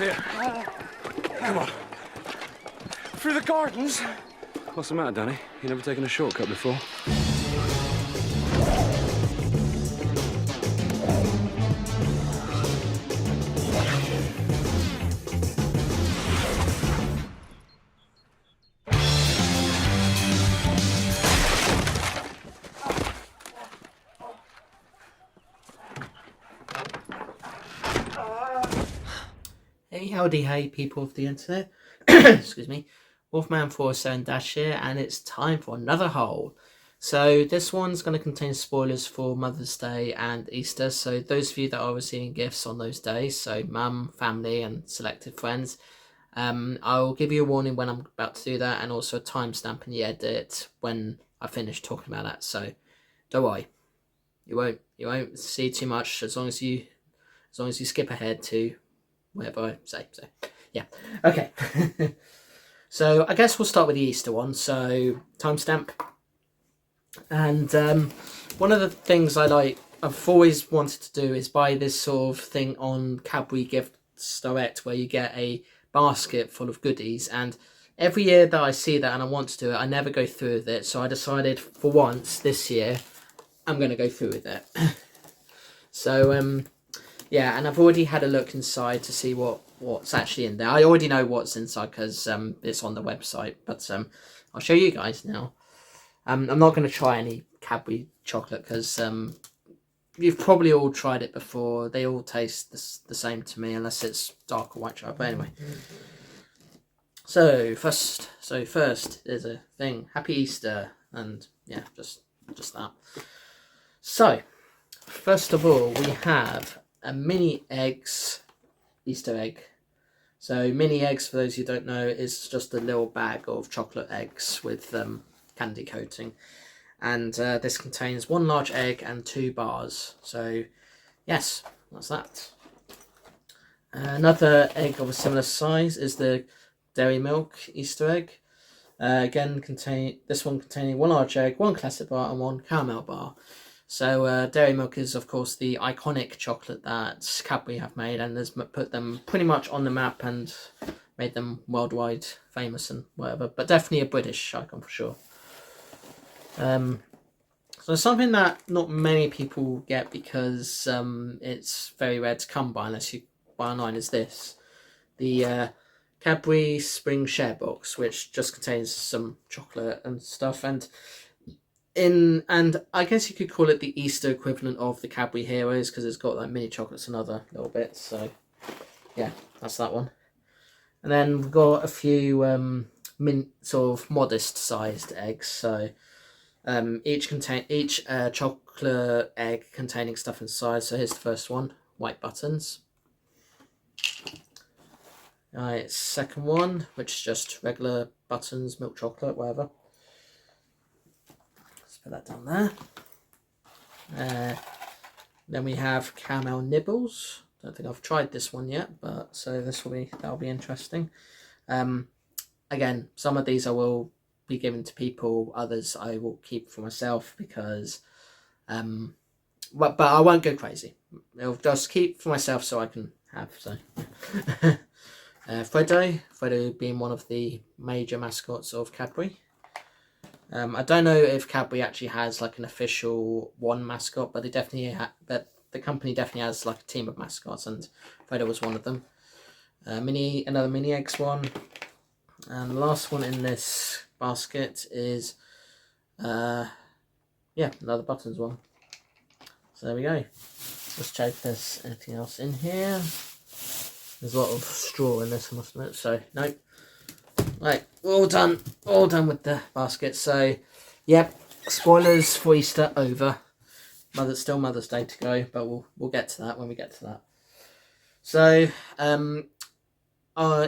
here. Come on. Through the gardens? What's the matter, Danny? You never taken a shortcut before? Hey, howdy, hey, people of the internet. Excuse me. Wolfman47 Dash here, and it's time for another haul. So this one's going to contain spoilers for Mother's Day and Easter. So those of you that are receiving gifts on those days, so mum, family, and selected friends, I'll give you a warning when I'm about to do that, and also a timestamp in the edit when I finish talking about that. So don't worry, you won't see too much as long as you skip ahead to whatever I say. So yeah, okay. So I guess we'll start with the Easter one. So timestamp, and one of the things I've always wanted to do is buy this sort of thing on Cadbury Gifts Direct, where you get a basket full of goodies. And every year that I see that and I want to do it, I never go through with it. So I decided for once this year I'm going to go through with it. So yeah, and I've already had a look inside to see what's actually in there. I already know what's inside because it's on the website, but I'll show you guys now. I'm not going to try any Cadbury chocolate because you've probably all tried it before. They all taste the same to me, unless it's dark or white chocolate. But anyway, so first is a thing. Happy Easter, and yeah, just that. So first of all, we have a mini eggs Easter egg. So mini eggs, for those who don't know, is just a little bag of chocolate eggs with candy coating, and this contains 1 large egg and 2 bars. So yes, that's that. Another egg of a similar size is the dairy milk Easter egg. Again, this one containing 1 large egg, 1 classic bar, and 1 caramel bar. So dairy milk is, of course, the iconic chocolate that Cadbury have made, and has put them pretty much on the map and made them worldwide famous and whatever. But definitely a British icon for sure. So something that not many people get because it's very rare to come by unless you buy online is this. The Cadbury Spring Share Box, which just contains some chocolate and stuff, and I guess you could call it the Easter equivalent of the Cadbury Heroes, because it's got like mini chocolates and other little bits. So yeah, that's that one. And then we've got a few sort of modest sized eggs. So each chocolate egg containing stuff inside. So here's the first one: white buttons. Second one, which is just regular buttons, milk chocolate, whatever. Put that down there. Then we have caramel nibbles. Don't think I've tried this one yet, but so that'll be interesting. Again, some of these I will be given to people, others I will keep for myself because but I won't go crazy. I'll just keep for myself so I can have. So Freddo being one of the major mascots of Cadbury. I don't know if Cadbury actually has like an official one mascot, but but the company definitely has like a team of mascots, and Freddo was one of them. Another mini eggs one, and the last one in this basket is another buttons one. So there we go. Let's check if there's anything else in here. There's a lot of straw in this, I must admit. So nope. Right, we're all done with the basket. So, yep, spoilers for Easter over. Still Mother's Day to go, but we'll get to that when we get to that. So,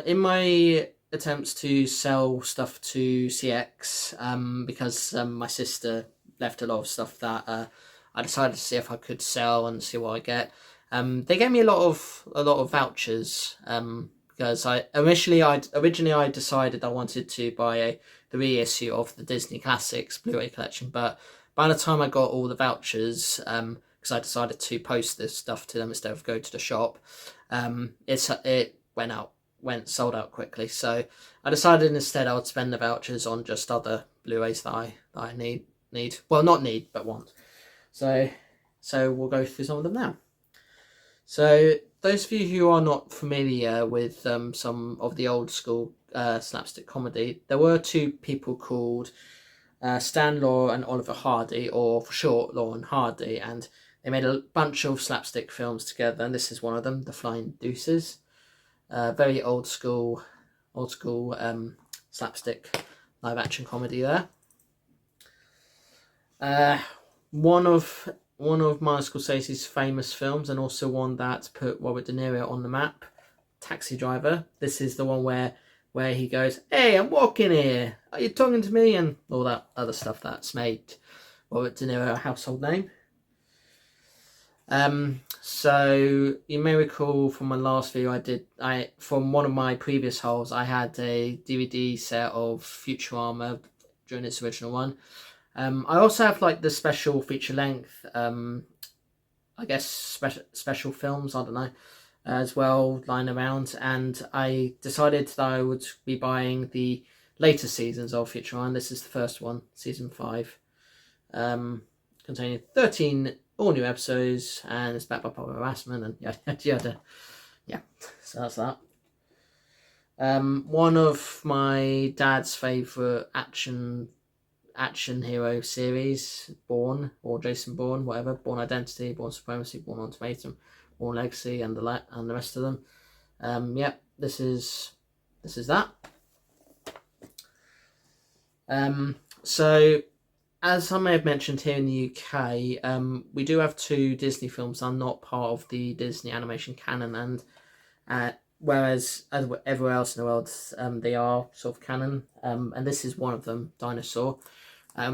in my attempts to sell stuff to CX, because my sister left a lot of stuff that I decided to see if I could sell and see what I get. They gave me a lot of vouchers. Because originally I decided I wanted to buy the reissue of the Disney Classics Blu-ray collection, but by the time I got all the vouchers, because I decided to post this stuff to them instead of go to the shop, it went sold out quickly. So I decided instead I would spend the vouchers on just other Blu-rays that I need. Well, not need, but want. So we'll go through some of them now. So those of you who are not familiar with some of the old school slapstick comedy, there were two people called Stan Law and Oliver Hardy, or for short, Law and Hardy, and they made a bunch of slapstick films together, and this is one of them, The Flying Deuces. Very old school slapstick live action comedy there. One of Martin Scorsese's famous films, and also one that put Robert De Niro on the map, Taxi Driver. This is the one where he goes, "Hey, I'm walking here. Are you talking to me?" and all that other stuff that's made Robert De Niro a household name. So you may recall from my last video from one of my previous hauls, I had a DVD set of Futurama during its original one. I also have like the special feature length, I guess special films, I don't know, as well lying around, and I decided that I would be buying the later seasons of Futurama. This is the first one, season 5, containing 13 all new episodes, and it's backed by public harassment and yada yada. Yeah, so that's that. One of my dad's favourite action hero series, Bourne, or Jason Bourne, whatever, Bourne Identity, Bourne Supremacy, Bourne Ultimatum, Bourne Legacy, and the rest of them. Yeah, this is that. So, as I may have mentioned, here in the UK, we do have 2 Disney films that are not part of the Disney animation canon, and whereas everywhere else in the world, they are sort of canon, and this is one of them, Dinosaur,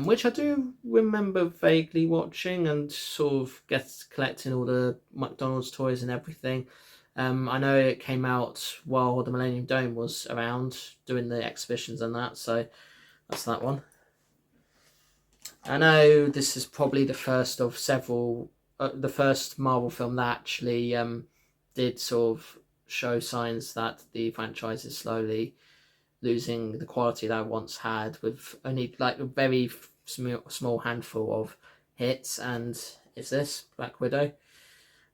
which I do remember vaguely watching and sort of collecting all the McDonald's toys and everything. I know it came out while the Millennium Dome was around doing the exhibitions and that, so that's that one. I know this is probably the first of several, the first Marvel film that actually did sort of show signs that the franchise is slowly losing the quality that it once had, with only like a very small handful of hits, and it's this, Black Widow.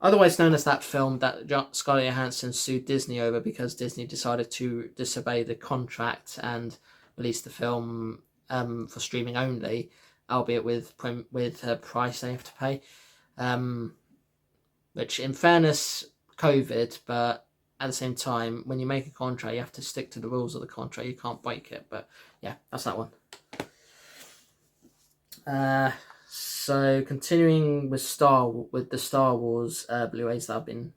Otherwise known as that film that Scarlett Johansson sued Disney over because Disney decided to disobey the contract and release the film for streaming only, albeit with a price they have to pay. Which, in fairness, COVID, but at the same time, when you make a contract, you have to stick to the rules of the contract. You can't break it. But yeah, that's that one. So continuing with the Star Wars Blu-rays that I've been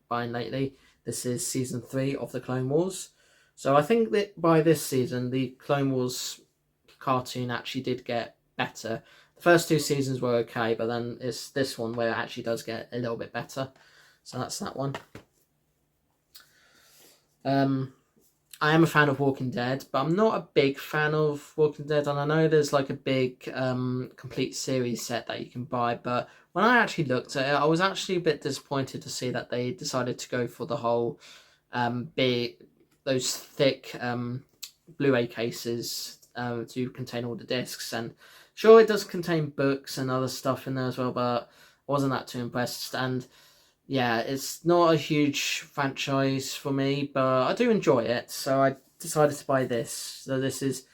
buying lately. This is season 3 of the Clone Wars. So I think that by this season, the Clone Wars cartoon actually did get better. The first 2 seasons were okay, but then it's this one where it actually does get a little bit better. So that's that one. I am a fan of Walking Dead, but I'm not a big fan of Walking Dead, and I know there's like a big complete series set that you can buy, but when I actually looked at it, I was actually a bit disappointed to see that they decided to go for the whole those thick Blu-ray cases to contain all the discs, and sure, it does contain books and other stuff in there as well, but I wasn't that too impressed. And yeah, it's not a huge franchise for me, but I do enjoy it, so I decided to buy this. So this is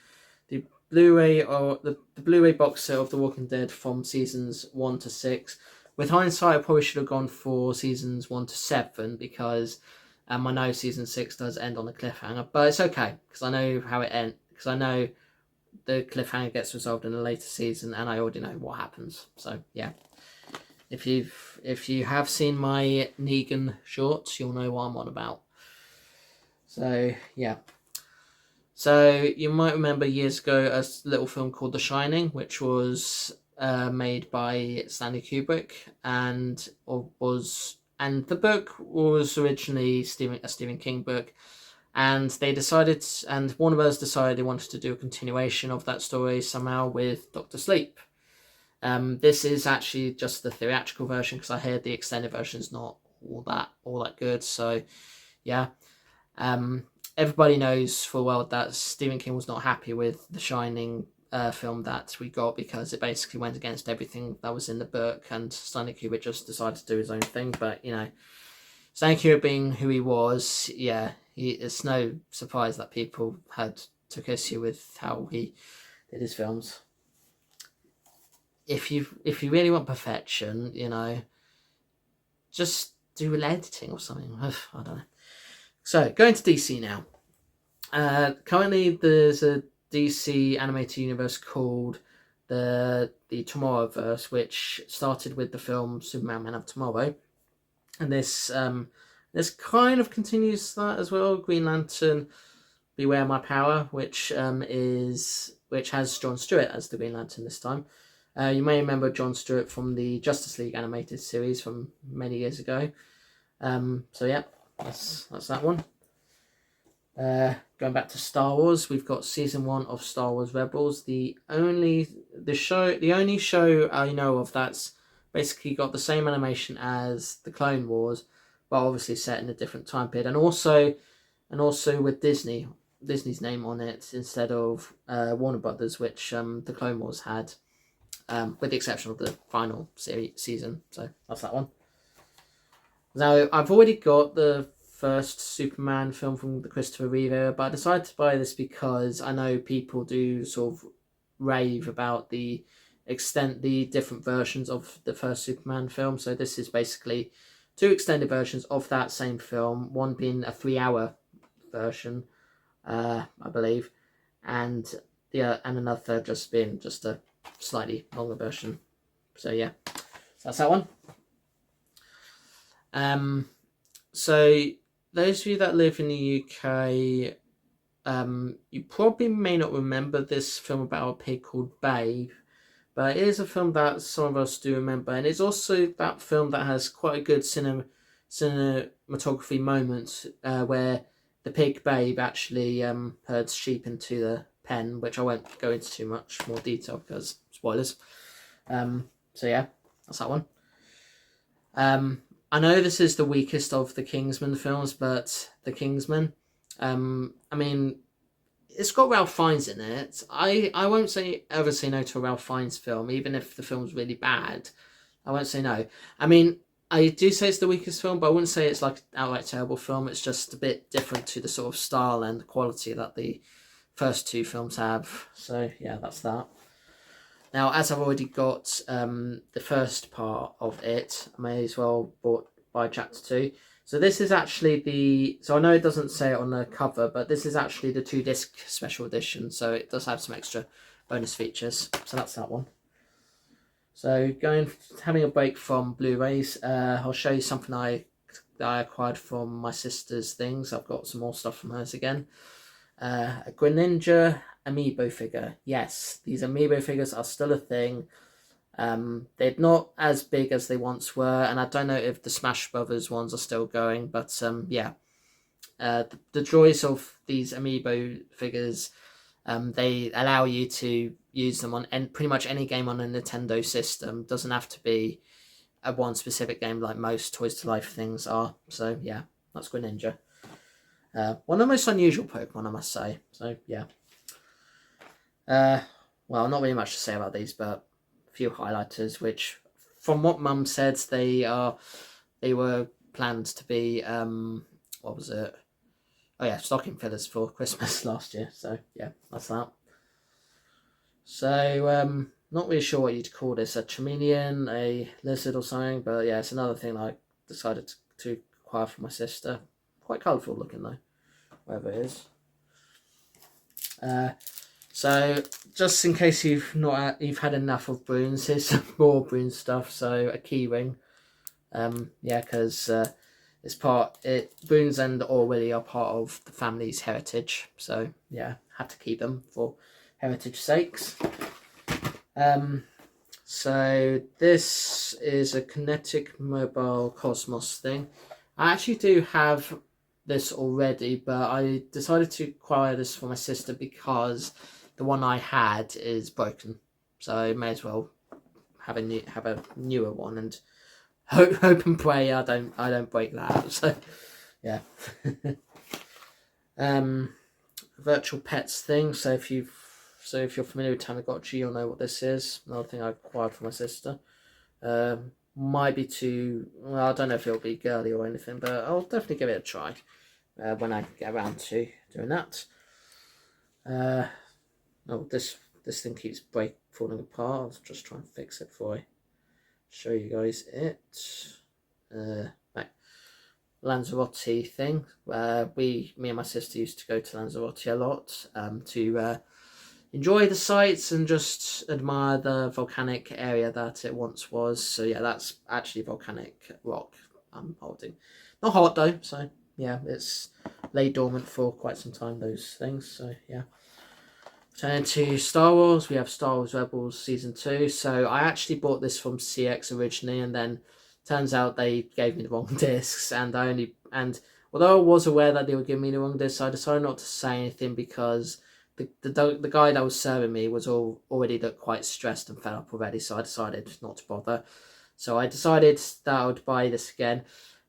the Blu-ray, or the Blu-ray box set of The Walking Dead from seasons 1 to 6. With hindsight, I probably should have gone for seasons 1 to 7, because I know season 6 does end on a cliffhanger, but it's okay, because I know how it ends, because I know the cliffhanger gets resolved in a later season, and I already know what happens. So yeah, if you have seen my Negan shorts, you'll know what I'm on about. So yeah, so you might remember years ago a little film called The Shining, which was made by Stanley Kubrick, and the book was originally a Stephen King book. And Warner Bros. Decided they wanted to do a continuation of that story somehow with Dr. Sleep. This is actually just the theatrical version, because I heard the extended version is not all that good. So yeah, Everybody knows full well that Stephen King was not happy with The Shining film that we got, because it basically went against everything that was in the book, and Stanley Kubrick just decided to do his own thing. But, you know, Stanley Kubrick being who he was, yeah, it's no surprise that people took issue with how he did his films. If you really want perfection, you know, just do editing or something. I don't know. So, going to DC now. Currently, there's a DC animated universe called the Tomorrowverse, which started with the film Superman Man of Tomorrow, and this kind of continues that as well. Green Lantern, Beware My Power, which has John Stewart as the Green Lantern this time. You may remember John Stewart from the Justice League animated series from many years ago. So yeah, that's that one. Going back to Star Wars, we've got season 1 of Star Wars Rebels. The only show I know of that's basically got the same animation as the Clone Wars, but obviously set in a different time period, and also with Disney's name on it instead of Warner Brothers, which the Clone Wars had, with the exception of the final season. So that's that one. Now, I've already got the first Superman film from the Christopher Reeve era, but I decided to buy this because I know people do sort of rave about the different versions of the first Superman film. So this is basically 2 extended versions of that same film, one being a 3-hour version, I believe, and another third just being just a slightly longer version. So yeah, so that's that one. So those of you that live in the UK, you probably may not remember this film about a pig called Babe, but it is a film that some of us do remember, and it's also that film that has quite a good cinematography moment where the pig Babe actually herds sheep into the pen, which I won't go into too much more detail because spoilers. So yeah, that's that one. I know this is the weakest of the Kingsman films, but the Kingsman, I mean, it's got Ralph Fiennes in it. I won't ever say no to a Ralph Fiennes film, even if the film's really bad. I won't say no. I mean, I do say it's the weakest film, but I wouldn't say it's like an outright terrible film. It's just a bit different to the sort of style and quality that the first 2 films have. So yeah, that's that. Now, as I've already got the first part of it, I may as well buy chapter 2. So this is actually so I know it doesn't say it on the cover, but this is actually the 2-disc special edition, so it does have some extra bonus features. So that's that one. So having a break from Blu-rays, I'll show you something that I acquired from my sister's things. I've got some more stuff from hers again. A Greninja amiibo figure. Yes, these amiibo figures are still a thing. They're not as big as they once were, and I don't know if the Smash Brothers ones are still going, but yeah. The joys of these amiibo figures, they allow you to use them on pretty much any game on a Nintendo system. Doesn't have to be a one specific game like most Toys to Life things are. So yeah, that's Greninja. One of the most unusual Pokemon, I must say. So yeah. Well, not really much to say about these, but a few highlighters, which, from what Mum said, they were planned to be what was it? Oh yeah, stocking fillers for Christmas last year. So yeah, that's that. So not really sure what you'd call this, a chameleon, a lizard or something, but yeah, it's another thing I decided to acquire for my sister. Quite colourful looking though, whatever it is. So just in case you've had enough of Bruins, here's some more Bruin stuff. So a key ring, yeah, because Bruins and Orwilly are part of the family's heritage. So yeah, had to keep them for heritage sakes. So this is a Kinetic Mobile Cosmos thing. I actually do have this already, but I decided to acquire this for my sister because the one I had is broken. So I may as well have a newer one, and hope and pray I don't break that. So yeah. virtual pets thing. So if you're familiar with Tamagotchi, you'll know what this is. Another thing I acquired for my sister. Might be too well. I don't know if it'll be girly or anything, but I'll definitely give it a try when I get around to doing that. Oh, this thing keeps falling apart. I'll just try and fix it before I show you guys it. Right. Lanzarote thing. Me and my sister used to go to Lanzarote a lot to enjoy the sights and just admire the volcanic area that it once was. So yeah, that's actually volcanic rock I'm holding. Not hot though, so yeah, it's lay dormant for quite some time, those things. So yeah. Turning to Star Wars, we have Star Wars Rebels Season 2. So I actually bought this from CX originally, and then turns out they gave me the wrong discs, and although I was aware that they were giving me the wrong discs, I decided not to say anything because the guy that was serving me was already looked quite stressed and fed up already, so I decided not to bother. So I decided that I would buy this again,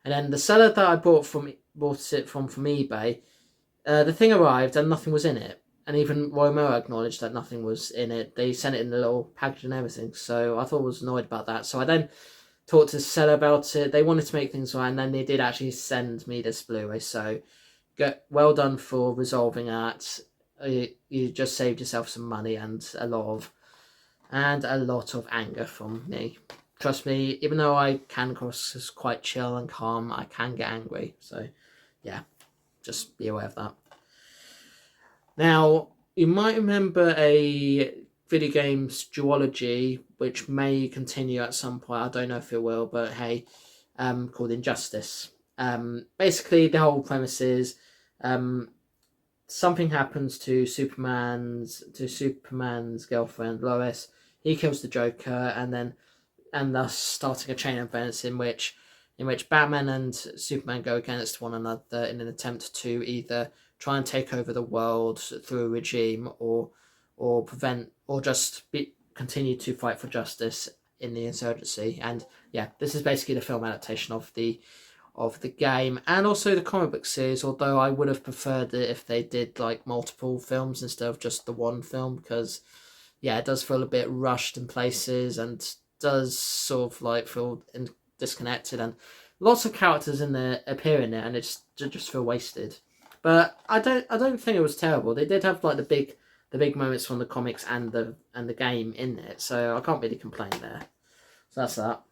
and then the seller that I bought it from eBay, the thing arrived and nothing was in it. And even Romero acknowledged that nothing was in it. They sent it in a little package and everything. So I thought I was annoyed about that. So I then talked to the seller about it. They wanted to make things right. And then they did actually send me this Blu-ray. So well done for resolving that. You just saved yourself some money and a lot of anger from me. Trust me, even though I can cross as quite chill and calm, I can get angry. So yeah, just be aware of that. Now, you might remember a video games duology, which may continue at some point. I don't know if it will, but hey, called Injustice. Basically, the whole premise is something happens to Superman's girlfriend Lois. He kills the Joker, and thus starting a chain of events in which Batman and Superman go against one another in an attempt to either try and take over the world through a regime, or continue to fight for justice in the insurgency. And yeah, this is basically the film adaptation of the game and also the comic book series. Although I would have preferred it if they did like multiple films instead of just the one film, because yeah, it does feel a bit rushed in places and does sort of like feel disconnected, and lots of characters in there appear in it, and it just feel wasted. But I don't think it was terrible. They did have like the big moments from the comics and the game in it, so I can't really complain there. So that's that.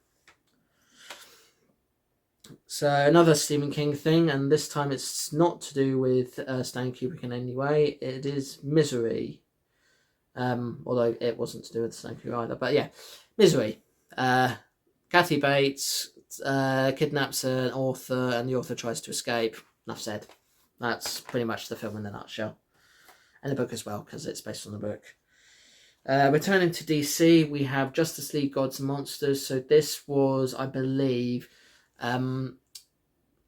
So another Stephen King thing, and this time it's not to do with Stanley Kubrick in any way. It is Misery. Although it wasn't to do with Stanley Kubrick either. But yeah, Misery. Kathy Bates kidnaps an author, and the author tries to escape. Enough said. That's pretty much the film in a nutshell. And the book as well, because it's based on the book. Returning to DC, we have Justice League Gods and Monsters. So this was, I believe,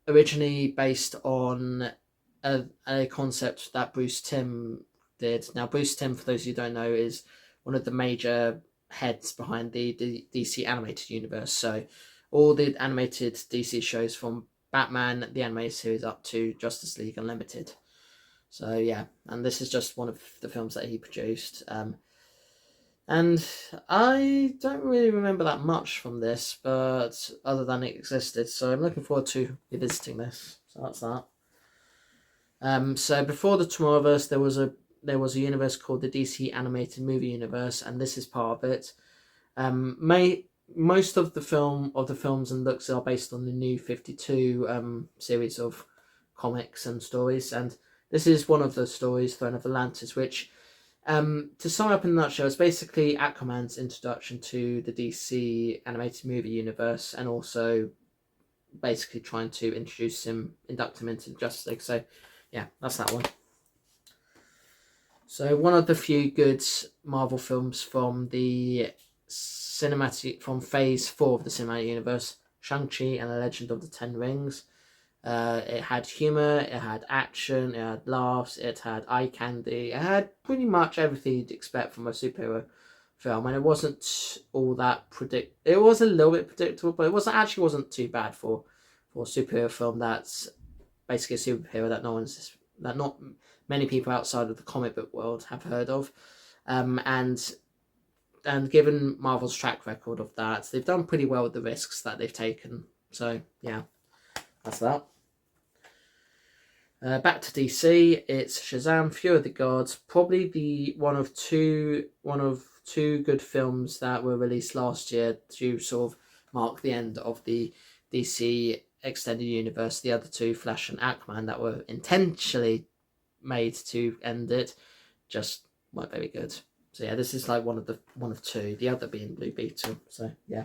originally based on a concept that Bruce Timm did. Now, Bruce Timm, for those of you who don't know, is one of the major heads behind the DC animated universe. So all the animated DC shows from Batman, the animated series, up to Justice League Unlimited. So yeah, and this is just one of the films that he produced. And I don't really remember that much from this, but other than it existed. So I'm looking forward to revisiting this. So that's that. So before the Tomorrowverse, there was a universe called the DC Animated Movie Universe, and this is part of it. Most of the films and looks are based on the New 52 series of comics and stories, and this is one of the stories, Throne of Atlantis, which, to sum up in a nutshell, is basically Aquaman's introduction to the DC animated movie universe, and also basically trying to induct him into the Justice League. So yeah, that's that one. So one of the few good Marvel films from from Phase 4 of the cinematic universe, Shang-Chi and the Legend of the Ten Rings. It had humour, it had action, it had laughs, it had eye candy, it had pretty much everything you'd expect from a superhero film, and it wasn't all that it was a little bit predictable, but it wasn't too bad for a superhero film that's basically a superhero that no one's that not many people outside of the comic book world have heard of, and given Marvel's track record of that, they've done pretty well with the risks that they've taken. So yeah, that's that. Back to DC, it's Shazam! Fury of the Gods, probably the one of two good films that were released last year to sort of mark the end of the DC extended universe. The other two, Flash and Aquaman, that were intentionally made to end it, just weren't very good. So yeah, this is like one of two. The other being Blue Beetle. So yeah.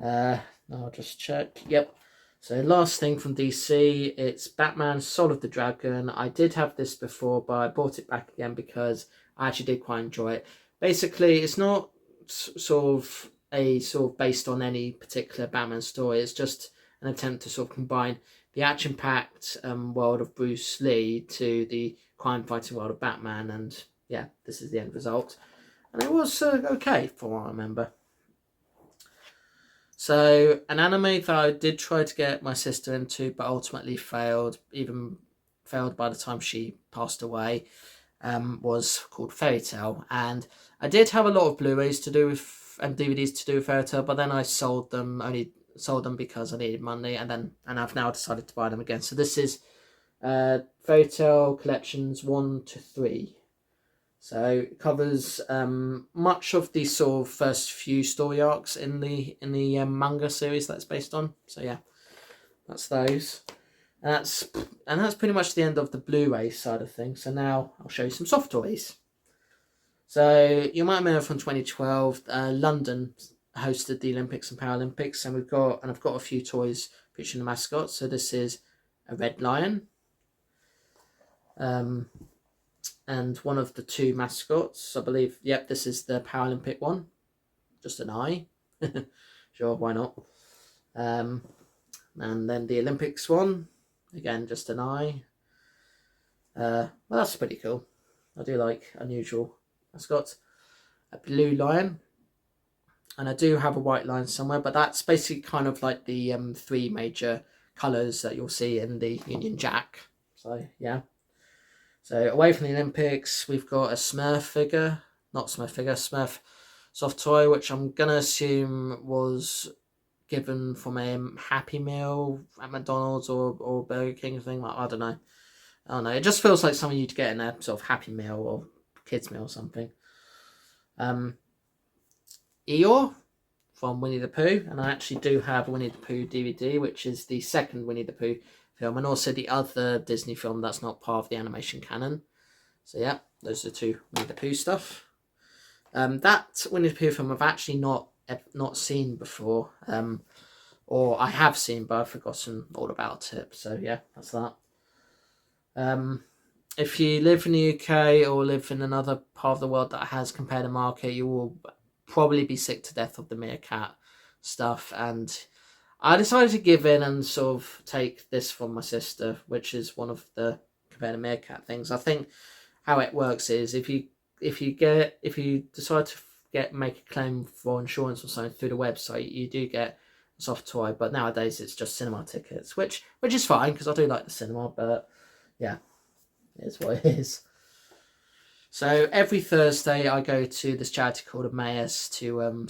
I'll just check. Yep. So last thing from DC, it's Batman Soul of the Dragon. I did have this before, but I bought it back again because I actually did quite enjoy it. Basically, it's not sort of based on any particular Batman story. It's just an attempt to sort of combine the action-packed world of Bruce Lee to the crime-fighting world of Batman, and yeah, this is the end result. And it was okay, from what I remember. So, an anime that I did try to get my sister into, but ultimately failed, even failed by the time she passed away, was called Fairy Tail. And I did have a lot of Blu-rays to do with, and DVDs to do with Fairy Tail, but then I sold them because I needed money, and I've now decided to buy them again. So this is Fairy Tail Collections 1 to 3. So it covers much of the sort of first few story arcs in the manga series that's based on. So yeah, that's those. And that's pretty much the end of the Blu-ray side of things. So now I'll show you some soft toys. So you might remember from 2012, London hosted the Olympics and Paralympics, and I've got a few toys featuring the mascots. So this is a red lion. And one of the two mascots, I believe, yep, this is the Paralympic one. Just an eye. Sure, why not? And then the Olympics one, again, just an eye. Well, that's pretty cool. I do like unusual mascots. A blue lion. And I do have a white lion somewhere, but that's basically kind of like the three major colours that you'll see in the Union Jack. So, yeah. So away from the Olympics, we've got a Smurf soft toy, which I'm going to assume was given from a Happy Meal at McDonald's or Burger King thing. I don't know. It just feels like something you'd get in a sort of Happy Meal or kids meal or something. Eeyore from Winnie the Pooh, and I actually do have a Winnie the Pooh DVD, which is the second Winnie the Pooh film, and also the other Disney film that's not part of the animation canon. So yeah, those are two Winnie the Pooh stuff. That Winnie the Pooh film I've actually not seen before, or I have seen, but I've forgotten all about it. So yeah, that's that. If you live in the UK or live in another part of the world that has Compare the Market, you will probably be sick to death of the meerkat stuff, and I decided to give in and sort of take this from my sister, which is one of the Compare the Meerkat things. I think how it works is if you decide to make a claim for insurance or something through the website, you do get a soft toy. But nowadays it's just cinema tickets, which is fine because I do like the cinema. But yeah, it's what it is. So every Thursday I go to this charity called Emmaus to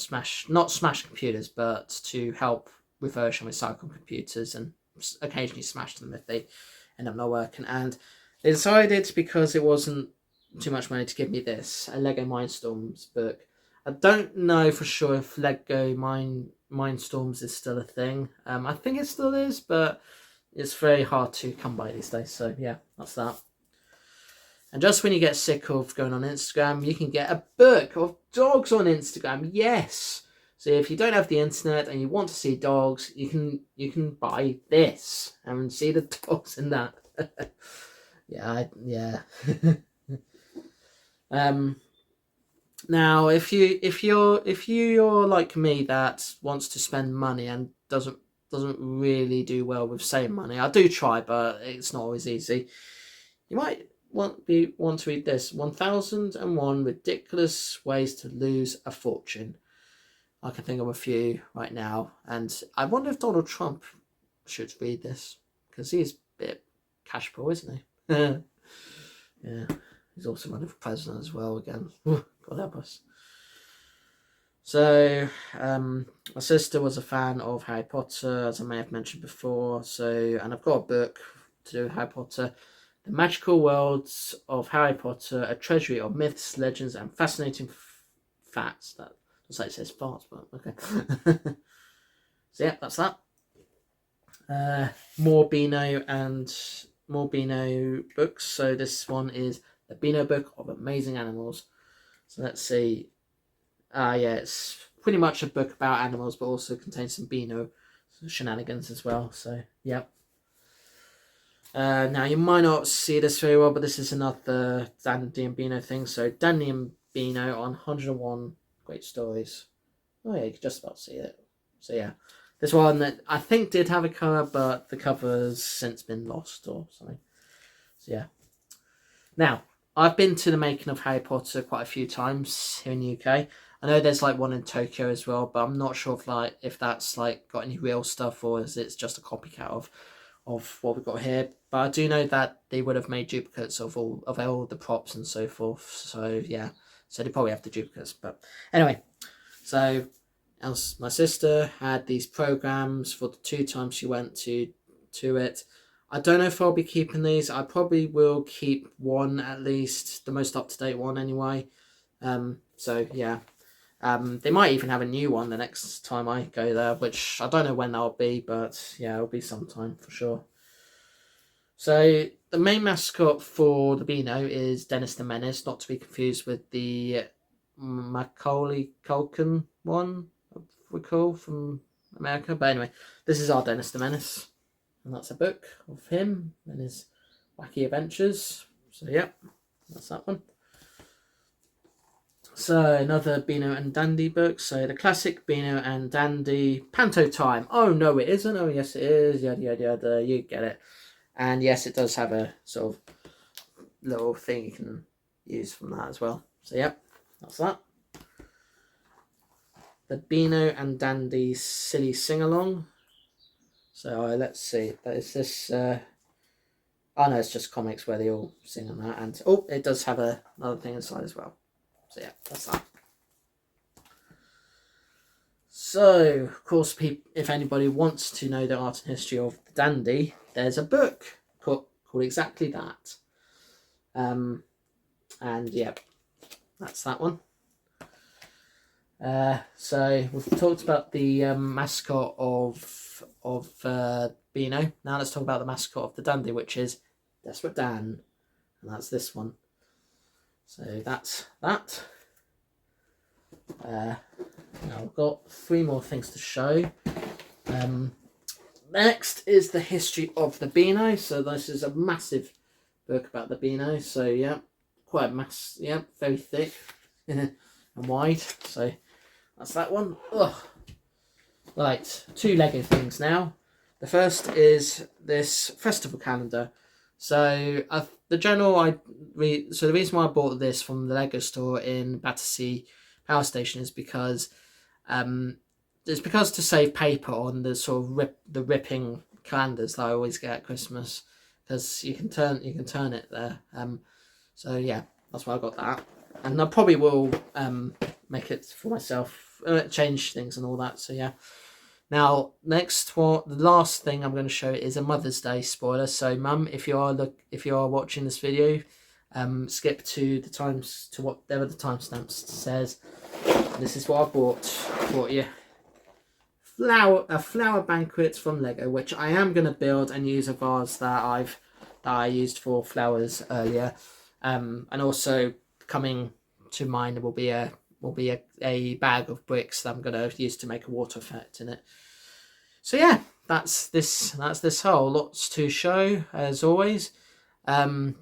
not smash computers, but to help refurbish and recycle computers, and occasionally smash them if they end up not working. And they decided, because it wasn't too much money, to give me this, a Lego Mindstorms book. I don't know for sure if Lego Mindstorms is still a thing. I think it still is, but it's very hard to come by these days. So yeah, that's that. And just when you get sick of going on Instagram, you can get a book of dogs on Instagram. Yes. So if you don't have the internet and you want to see dogs, you can buy this and see the dogs in that. Yeah. Now, if you're like me that wants to spend money and doesn't really do well with saving money, I do try, but it's not always easy. You might want to read this: 1001 Ridiculous Ways to Lose a Fortune. I can think of a few right now, and I wonder if Donald Trump should read this, because he's a bit cash pool, isn't he? Yeah, he's also running for president as well again. God help us. So, my sister was a fan of Harry Potter, as I may have mentioned before. So, and I've got a book to do with Harry Potter. The Magical Worlds of Harry Potter, a treasury of myths, legends, and fascinating facts. That looks like it says farts, but okay. So yeah, that's that. More Beano books. So this one is the Beano Book of Amazing Animals. So let's see. Yeah, it's pretty much a book about animals, but also contains some Beano shenanigans as well. So yeah. Now you might not see this very well, but this is another Dandy and Beano thing. So Dandy and Beano on 101 Great Stories. Oh yeah, you can just about see it. So yeah, this one that I think did have a cover, but the cover has since been lost or something. So yeah. Now, I've been to the making of Harry Potter quite a few times here in the UK. I know there's like one in Tokyo as well, but I'm not sure if that's like got any real stuff or is it just a copycat of what we've got here. But I do know that they would have made duplicates of all the props and so forth. So yeah, so they probably have the duplicates. But anyway, so my sister had these programs for the 2 times she went to it. I don't know if I'll be keeping these. I probably will keep one at least, the most up-to-date one anyway. So yeah. They might even have a new one the next time I go there, which I don't know when that'll be, but yeah, it'll be sometime for sure. So the main mascot for the Beano is Dennis the Menace, not to be confused with the Macaulay Culkin one, we call from America. But anyway, this is our Dennis the Menace, and that's a book of him and his wacky adventures. So yeah, that's that one. So another Beano and Dandy book. So the classic Beano and Dandy Panto Time. Oh no, it isn't. Oh yes, it is. Yada yada yada. You get it. And yes, it does have a sort of little thing you can use from that as well. So yep, that's that. The Beano and Dandy Silly Sing Along. So let's see. Is this? Oh no, it's just comics where they all sing on that. And oh, it does have another thing inside as well. So yeah, that's that. So, of course, if anybody wants to know the art and history of the Dandy, there's a book called exactly that. And yeah, that's that one. So we've talked about the mascot of Beano. Now let's talk about the mascot of the Dandy, which is Desperate Dan, and that's this one. So that's that. Now I've got 3 more things to show. Next is the history of the Beano. So this is a massive book about the Beano. So yeah, quite very thick and wide. So that's that one. Ugh. Right, 2 Lego things now. The first is this festival calendar. So the reason why I bought this from the Lego store in Battersea Power Station is because to save paper on the sort of ripping calendars that I always get at Christmas, because you can turn it there. So yeah, that's why I got that, and I probably will make it for myself, change things and all that. So yeah. Now, the last thing I'm going to show is a Mother's Day spoiler. So, Mum, if you are watching this video, skip to whatever the timestamp says. This is what I bought for you. A flower banquet from Lego, which I am going to build and use a vase that I used for flowers earlier. And also coming to mind will be a bag of bricks that I'm going to use to make a water effect in it. So yeah, that's this hole. Lots to show as always, and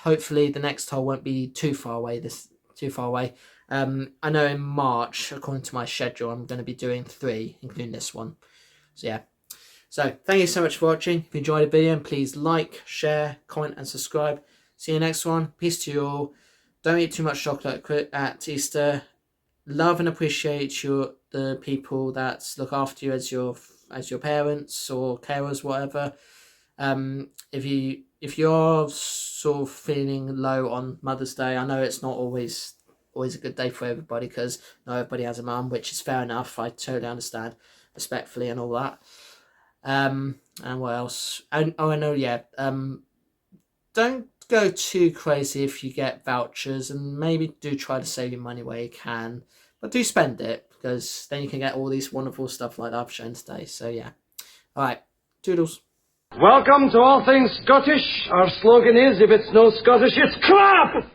hopefully the next hole won't be too far away. I know in March, according to my schedule, I'm going to be doing 3, including this one. So yeah. So thank you so much for watching. If you enjoyed the video, please like, share, comment, and subscribe. See you next one. Peace to you all. Don't eat too much chocolate at Easter. Love and appreciate the people that look after you as your parents or carers, whatever. If you're sort of feeling low on Mother's Day, I know it's not always a good day for everybody because not everybody has a mum, which is fair enough. I totally understand, respectfully and all that. And what else? And I know, yeah. Don't go too crazy if you get vouchers, and maybe do try to save your money where you can, but do spend it because then you can get all these wonderful stuff like I've shown today. So yeah, all right, toodles. Welcome to All Things Scottish. Our slogan is, if it's no Scottish, it's crap!